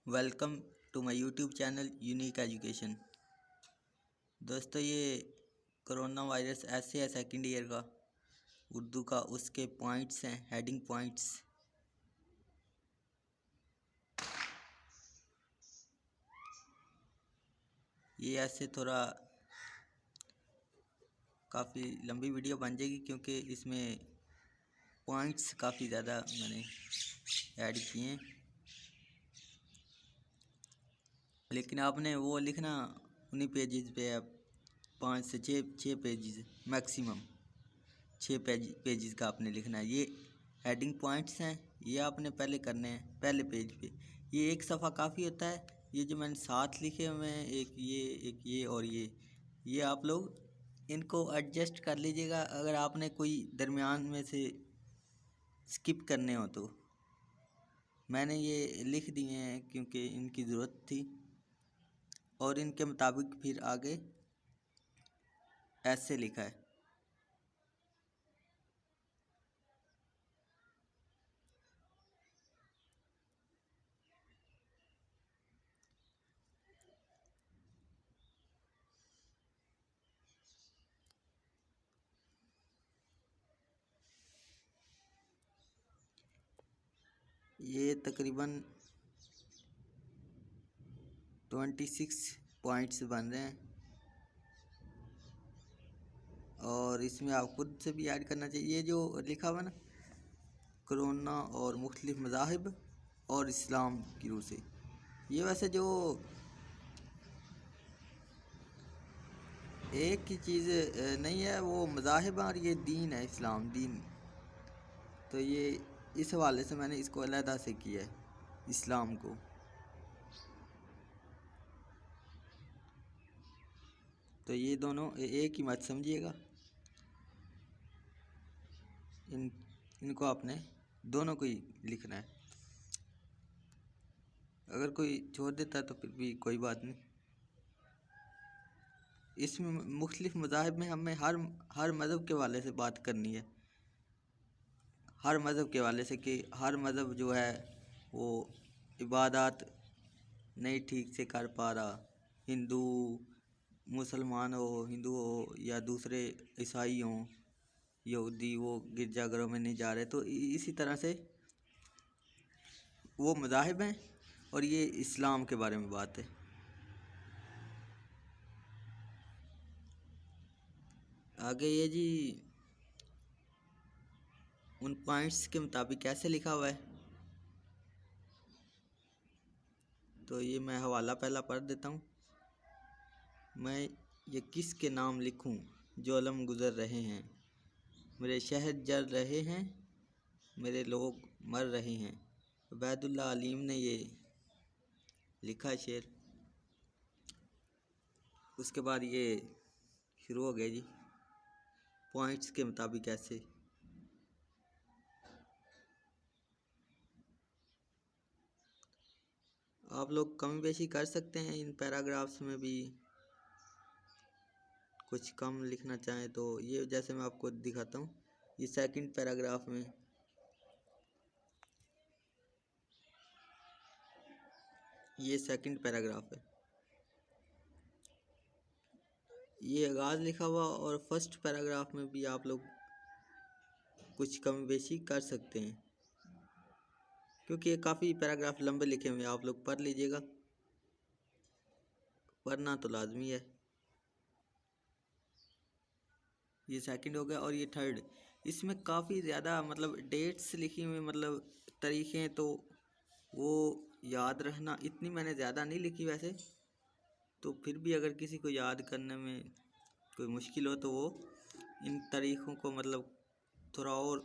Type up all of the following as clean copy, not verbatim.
Welcome to my YouTube channel unique education. दोस्तों, ये corona virus ऐसे है सेकंड ईयर का उर्दू का, उसके पॉइंट्स हैं, हेडिंग पॉइंट्स। ये ऐसे थोड़ा काफ़ी लंबी वीडियो बन जाएगी क्योंकि इसमें पॉइंट्स काफ़ी ज़्यादा मैंने ऐड किए हैं। लेकिन आपने वो लिखना उन्हीं पेजेस पे है, 5 से 6 पेजेस मैक्सिमम, 6 पेजेस का आपने लिखना है। ये हेडिंग पॉइंट्स हैं, ये आपने पहले करने हैं पहले पेज पे। ये एक सफ़ा काफ़ी होता है। ये जो मैंने 7 लिखे हुए हैं, एक ये और ये आप लोग इनको एडजस्ट कर लीजिएगा अगर आपने कोई दरमियान में से स्किप करने हो तो। मैंने ये लिख दिए हैं क्योंकि इनकी ज़रूरत थी और इनके मुताबिक फिर आगे ऐसे लिखा है। ये तकरीबन 26 पॉइंट्स बन रहे हैं और इसमें आप खुद से भी ऐड करना चाहिए। ये जो लिखा हुआ ना, कोरोना और मुख्तलिफ मज़ाहिब और इस्लाम की रूह से, ये वैसे जो एक ही चीज़ नहीं है, वो मज़ाहिब और ये दीन है, इस्लाम दीन। तो ये इस हवाले से मैंने इसको अलहदा से किया है, इस्लाम को। तो ये दोनों एक ही मत समझिएगा, इनको आपने दोनों को ही लिखना है। अगर कोई छोड़ देता है तो फिर भी कोई बात नहीं। इसमें मुख्तलिफ मज़ाहिब में हमें हर मज़हब के वाले से बात करनी है, हर मज़हब के वाले से, कि हर मज़हब जो है वो इबादत नहीं ठीक से कर पा रहा। हिंदू मुसलमान हो, हिंदू हो या दूसरे ईसाई हों, यहूदी, वो गिरजाघरों में नहीं जा रहे। तो इसी तरह से वो मज़ाहिब हैं और ये इस्लाम के बारे में बात है। आगे ये जी उन पॉइंट्स के मुताबिक कैसे लिखा हुआ है, तो ये मैं हवाला पहला पढ़ देता हूँ। मैं ये किसके नाम लिखूं जो अलम गुज़र रहे हैं, मेरे शहर जल रहे हैं, मेरे लोग मर रहे हैं। उबैदुल्लाह अलीम ने ये लिखा है शेर। उसके बाद ये शुरू हो गया जी, पॉइंट्स के मुताबिक ऐसे। आप लोग कम बेशी कर सकते हैं इन पैराग्राफ्स में भी, कुछ कम लिखना चाहें तो। ये जैसे मैं आपको दिखाता हूँ, ये सेकंड पैराग्राफ में ये सेकंड पैराग्राफ है, ये आगाज़ लिखा हुआ, और फर्स्ट पैराग्राफ में भी आप लोग कुछ कम बेशी कर सकते हैं क्योंकि ये काफ़ी पैराग्राफ लंबे लिखे हुए हैं। आप लोग पढ़ लीजिएगा, पढ़ना तो लाजमी है। ये सेकंड हो गया और ये थर्ड। इसमें काफ़ी ज़्यादा मतलब डेट्स लिखी हुई, मतलब तारीखें, तो वो याद रखना इतनी मैंने ज़्यादा नहीं लिखी वैसे। तो फिर भी अगर किसी को याद करने में कोई मुश्किल हो तो वो इन तारीखों को मतलब थोड़ा और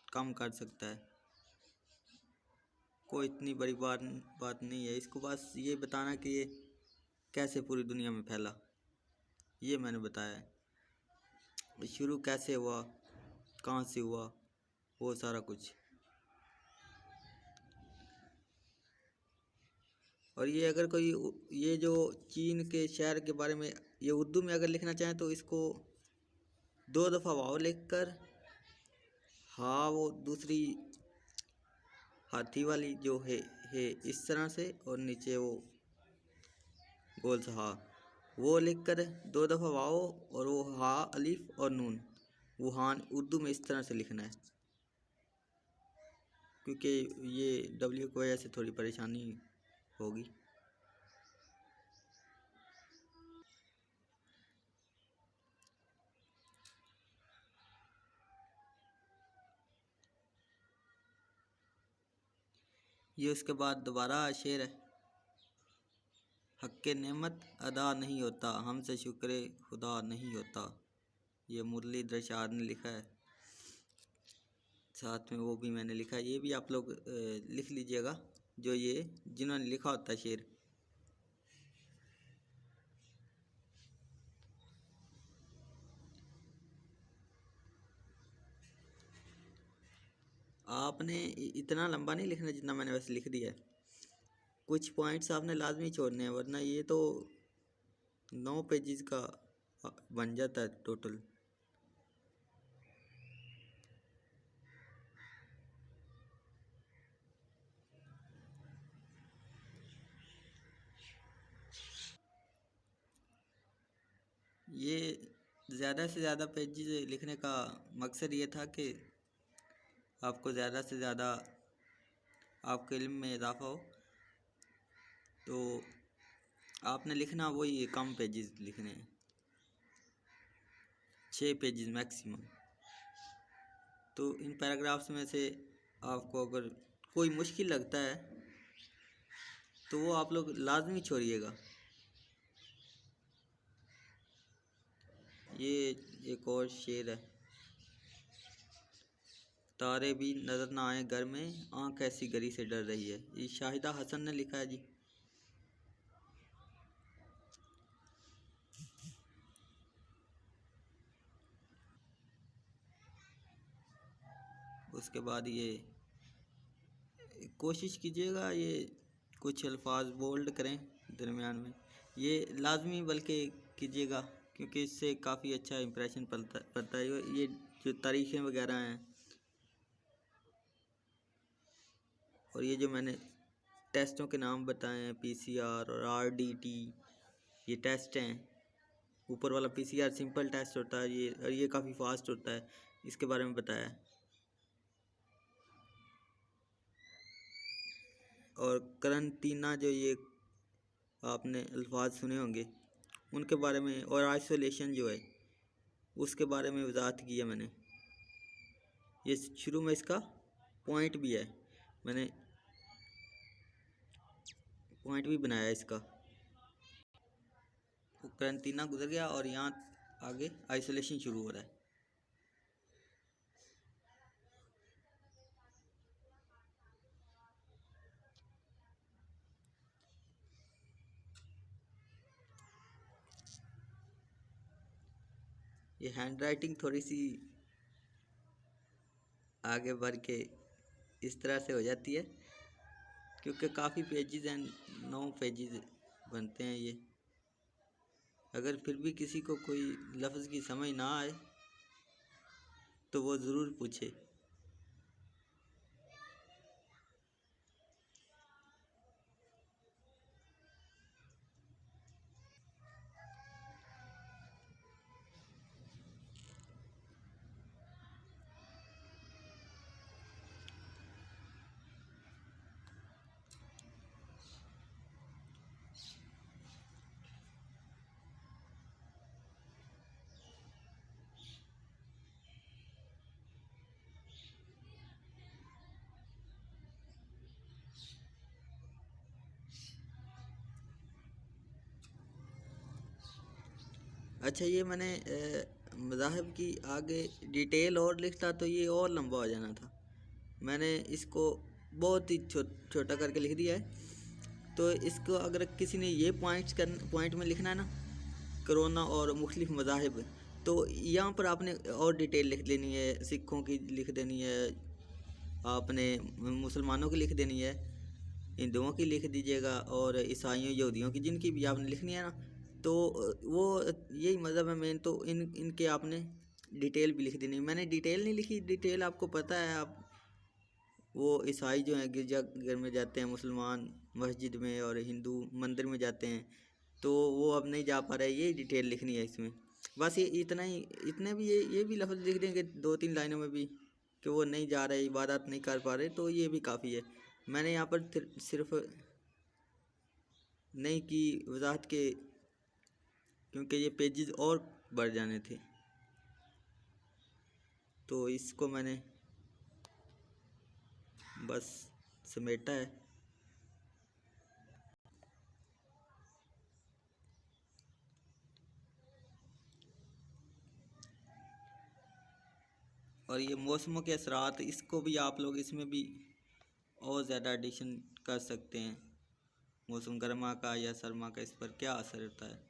कम कर सकता है। कोई इतनी बड़ी बात नहीं है। इसको बस ये बताना कि ये कैसे पूरी दुनिया में फैला, ये मैंने बताया है। शुरू कैसे हुआ, कहाँ से हुआ, वो सारा कुछ। और ये अगर कोई ये जो चीन के शहर के बारे में ये उर्दू में अगर लिखना चाहें तो इसको 2 दफ़ा वाव लिख कर, हाँ वो दूसरी हाथी वाली जो है इस तरह से, और नीचे वो गोल सा हा, वो लिख कर 2 दफ़ा वाओ, और वो हा अलिफ और नून, वुहान उर्दू में इस तरह से लिखना है, क्योंकि ये डब्ल्यू की वजह से थोड़ी परेशानी होगी। ये उसके बाद दोबारा शेर है, हक़ नेमत अदा नहीं होता, हमसे शुक्र खुदा नहीं होता। ये मुरली दरशाद ने लिखा है, साथ में वो भी मैंने लिखा है। ये भी आप लोग लिख लीजिएगा, जो ये जिन्होंने लिखा होता है शेर। आपने इतना लंबा नहीं लिखना जितना मैंने वैसे लिख दिया है, कुछ पॉइंट्स आपने लाजमी छोड़ने हैं, वरना ये तो 9 पेजेस का बन जाता है टोटल। ये ज़्यादा से ज़्यादा पेजेस लिखने का मकसद ये था कि आपको ज़्यादा से ज़्यादा आपके इल्म में इजाफा हो। तो आपने लिखना वही कम पेजेस लिखने हैं, 6 पेजेस मैक्सिमम। तो इन पैराग्राफ्स में से आपको अगर कोई मुश्किल लगता है तो वो आप लोग लाजमी छोड़िएगा। ये एक और शेर है, तारे भी नज़र ना आए घर में, आँख ऐसी गरी से डर रही है। ये शाहिदा हसन ने लिखा है जी। उसके बाद ये कोशिश कीजिएगा ये कुछ अल्फाज बोल्ड करें दरमियान में, ये लाजमी बल्कि कीजिएगा, क्योंकि इससे काफ़ी अच्छा इम्प्रेशन पड़ता है। ये जो तारीखें वगैरह हैं, और ये जो मैंने टेस्टों के नाम बताए हैं, पीसीआर और आरडीटी, ये टेस्ट हैं। ऊपर वाला पीसीआर सिंपल टेस्ट होता है, ये काफ़ी फास्ट होता है, इसके बारे में बताया है। और करंटीना, जो ये आपने अल्फाज सुने होंगे उनके बारे में, और आइसोलेशन जो है उसके बारे में वजाहत की है मैंने। ये शुरू में इसका पॉइंट भी है, मैंने पॉइंट भी बनाया है इसका। करंटीना गुजर गया और यहाँ आगे आइसोलेशन शुरू हो रहा है। ये हैंड राइटिंग थोड़ी सी आगे बढ़ के इस तरह से हो जाती है, क्योंकि काफ़ी पेजेस हैं, 9 पेजेस बनते हैं ये। अगर फिर भी किसी को कोई लफ्ज़ की समझ ना आए तो वो ज़रूर पूछे। अच्छा, ये मैंने मज़ाहिब की आगे डिटेल और लिखता तो ये और लंबा हो जाना था। मैंने इसको बहुत ही छोटा करके लिख दिया है। तो इसको अगर किसी ने ये पॉइंट में लिखना है ना, कोरोना और मुख्तलिफ मज़ाहिब, तो यहाँ पर आपने और डिटेल लिख देनी है। सिखों की लिख देनी है, आपने मुसलमानों की लिख देनी है, हिंदुओं की लिख दीजिएगा, और ईसाइयों यहूदियों की, जिनकी भी आपने लिखनी है ना, तो वो यही मज़हब है मेन। तो इनके आपने डिटेल भी लिख देनी। मैंने डिटेल नहीं लिखी, डिटेल आपको पता है, आप वो ईसाई जो हैं गिरजाघर में जाते हैं, मुसलमान मस्जिद में और हिंदू मंदिर में जाते हैं, तो वो अब नहीं जा पा रहे। ये डिटेल लिखनी है इसमें। बस ये इतना ही, इतने भी ये भी लफ्ज़ लिख देंगे 2-3 लाइनों में भी कि वो नहीं जा रहे, इबादत नहीं कर पा रहे, तो ये भी काफ़ी है। मैंने यहाँ पर सिर्फ नहीं की वजाहत के, क्योंकि ये पेजेस और बढ़ जाने थे, तो इसको मैंने बस समेटा है। और ये मौसमों के असरात, इसको भी आप लोग इसमें भी और ज़्यादा एडिशन कर सकते हैं। मौसम गर्मा का या सरमा का, इस पर क्या असर होता है।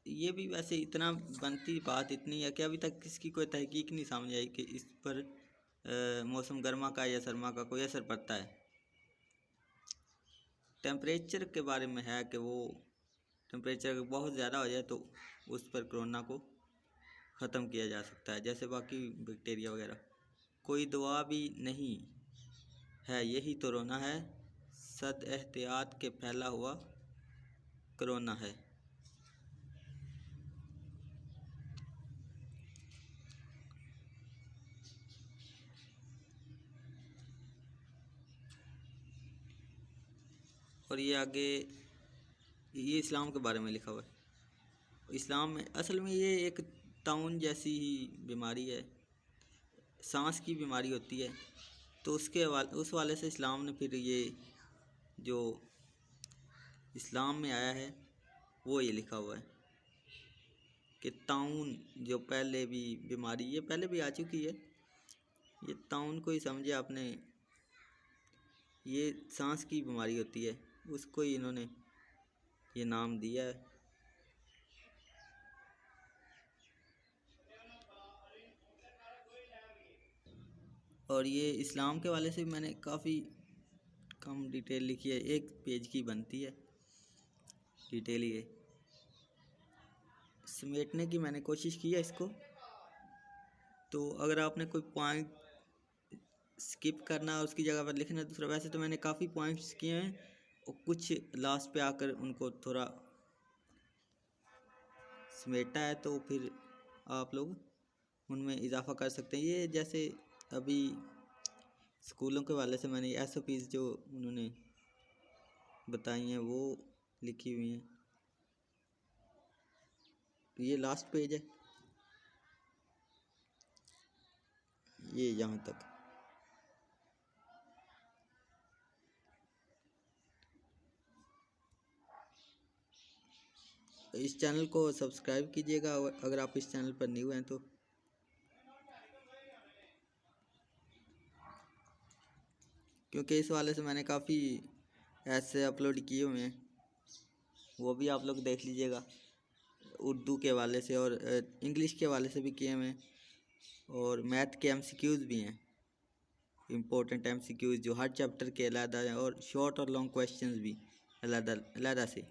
ये भी वैसे इतना बनती बात इतनी है कि अभी तक किसकी कोई तहकीक नहीं सामने आई कि इस पर मौसम गर्मा का या सरमा का कोई असर पड़ता है। टेम्परेचर के बारे में है कि वो टेम्परेचर बहुत ज़्यादा हो जाए तो उस पर कोरोना को ख़त्म किया जा सकता है, जैसे बाकी बैक्टीरिया वगैरह। कोई दवा भी नहीं है, यही तो रोना है, सद एहतियात के फैला हुआ कोरोना है। और ये आगे ये इस्लाम के बारे में लिखा हुआ है। इस्लाम में असल में ये एक ताउन जैसी ही बीमारी है, सांस की बीमारी होती है, तो उस वाले से इस्लाम ने फिर ये जो इस्लाम में आया है वो ये लिखा हुआ है कि ताउन, जो पहले भी बीमारी ये पहले भी आ चुकी है, ये ताउन को ही समझे आपने, ये सांस की बीमारी होती है, उसको ही इन्होंने ये नाम दिया है। और ये इस्लाम के वाले से मैंने काफ़ी कम डिटेल लिखी है, 1 पेज की बनती है डिटेल। ये समेटने की मैंने कोशिश की है इसको, तो अगर आपने कोई पॉइंट स्किप करना और उसकी जगह पर लिखना दूसरा, वैसे तो मैंने काफ़ी पॉइंट्स किए हैं और कुछ लास्ट पे आकर उनको थोड़ा समेटा है, तो फिर आप लोग उनमें इजाफा कर सकते हैं। ये जैसे अभी स्कूलों के वाले से मैंने SOPs जो उन्होंने बताई हैं वो लिखी हुई हैं। तो ये लास्ट पेज है, ये यहाँ तक। इस चैनल को सब्सक्राइब कीजिएगा अगर आप इस चैनल पर न्यू हैं तो। क्योंकि इस वाले से मैंने काफ़ी ऐसे अपलोड किए हुए हैं, वो भी आप लोग देख लीजिएगा। उर्दू के वाले से और इंग्लिश के वाले से भी किए हुए हैं, और मैथ के MCQs भी हैं, इम्पोर्टेंट MCQs जो हर चैप्टर के अलग हैं, और शॉर्ट और लॉन्ग क्वेश्चंस भी अलग अलग से।